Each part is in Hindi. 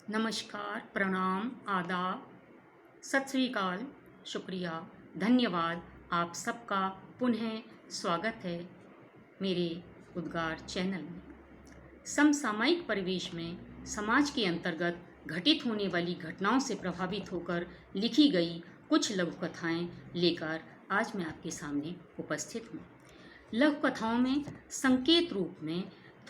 नमस्कार, प्रणाम, आदाब, सत श्री अकाल, शुक्रिया, धन्यवाद। आप सबका पुनः स्वागत है मेरे उद्गार चैनल में। समसामयिक परिवेश में समाज के अंतर्गत घटित होने वाली घटनाओं से प्रभावित होकर लिखी गई कुछ लघु कथाएँ लेकर आज मैं आपके सामने उपस्थित हूँ। लघु कथाओं में संकेत रूप में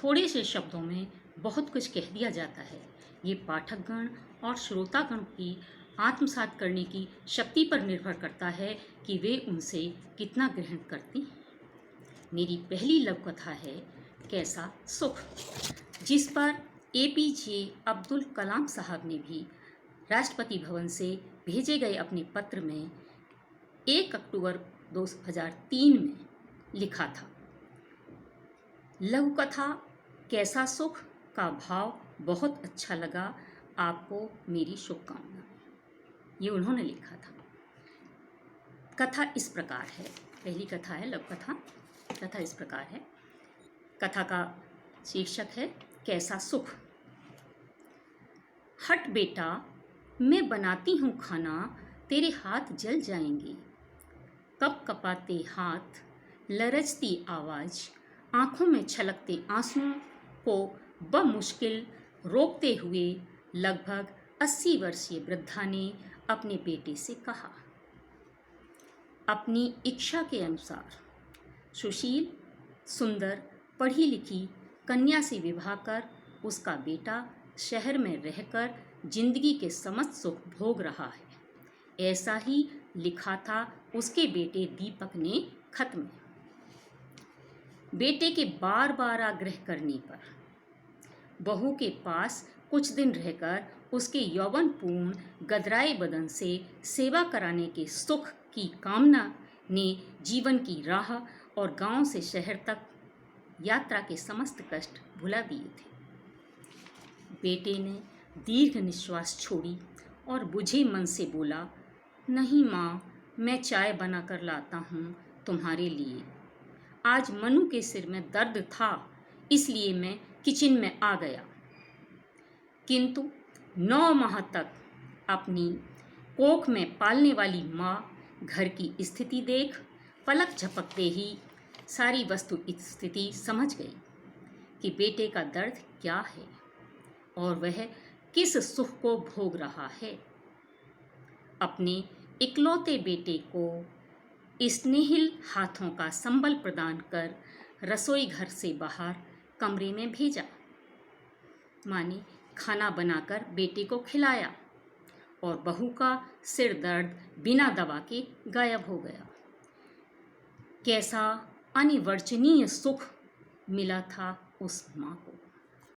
थोड़े से शब्दों में बहुत कुछ कह दिया जाता है। ये पाठकगण और श्रोतागण की आत्मसात करने की शक्ति पर निर्भर करता है कि वे उनसे कितना ग्रहण करती हैं। मेरी पहली लघु कथा है कैसा सुख, जिस पर APJ अब्दुल कलाम साहब ने भी राष्ट्रपति भवन से भेजे गए अपने पत्र में 1 अक्टूबर 2003 में लिखा था। लघु कथा कैसा सुख का भाव बहुत अच्छा लगा, आपको मेरी शुभकामना। ये उन्होंने लिखा था। कथा इस प्रकार है, पहली कथा है लघु कथा। कथा इस प्रकार है। कथा का शीर्षक है कैसा सुख। हट बेटा, मैं बनाती हूँ खाना, तेरे हाथ जल जाएंगे। कप कपाते हाथ, लरजती आवाज़, आँखों में छलकते आंसुओं को बमुश्किल रोकते हुए लगभग 80 वर्षीय वृद्धा ने अपने बेटे से कहा। अपनी इच्छा के अनुसार सुशील, सुंदर, पढ़ी लिखी कन्या से विवाह कर उसका बेटा शहर में रहकर जिंदगी के समस्त सुख भोग रहा है। ऐसा ही लिखा था उसके बेटे दीपक ने खत में। बेटे के बार बार आग्रह करने पर बहू के पास कुछ दिन रहकर उसके यौवनपूर्ण गदराए बदन से सेवा कराने के सुख की कामना ने जीवन की राह और गांव से शहर तक यात्रा के समस्त कष्ट भुला दिए थे। बेटे ने दीर्घ निश्वास छोड़ी और बुझे मन से बोला, नहीं माँ, मैं चाय बना कर लाता हूँ तुम्हारे लिए। आज मनु के सिर में दर्द था, इसलिए मैं किचन में आ गया। किंतु 9 माह तक अपनी कोख में पालने वाली माँ घर की स्थिति देख पलक झपकते ही सारी वस्तु स्थिति समझ गई कि बेटे का दर्द क्या है और वह किस सुख को भोग रहा है। अपने इकलौते बेटे को स्नेहिल हाथों का संबल प्रदान कर रसोई घर से बाहर कमरे में भेजा। माँ ने खाना बनाकर बेटे को खिलाया और बहू का सिर दर्द बिना दवा के गायब हो गया। कैसा अनिवर्चनीय सुख मिला था उस माँ को।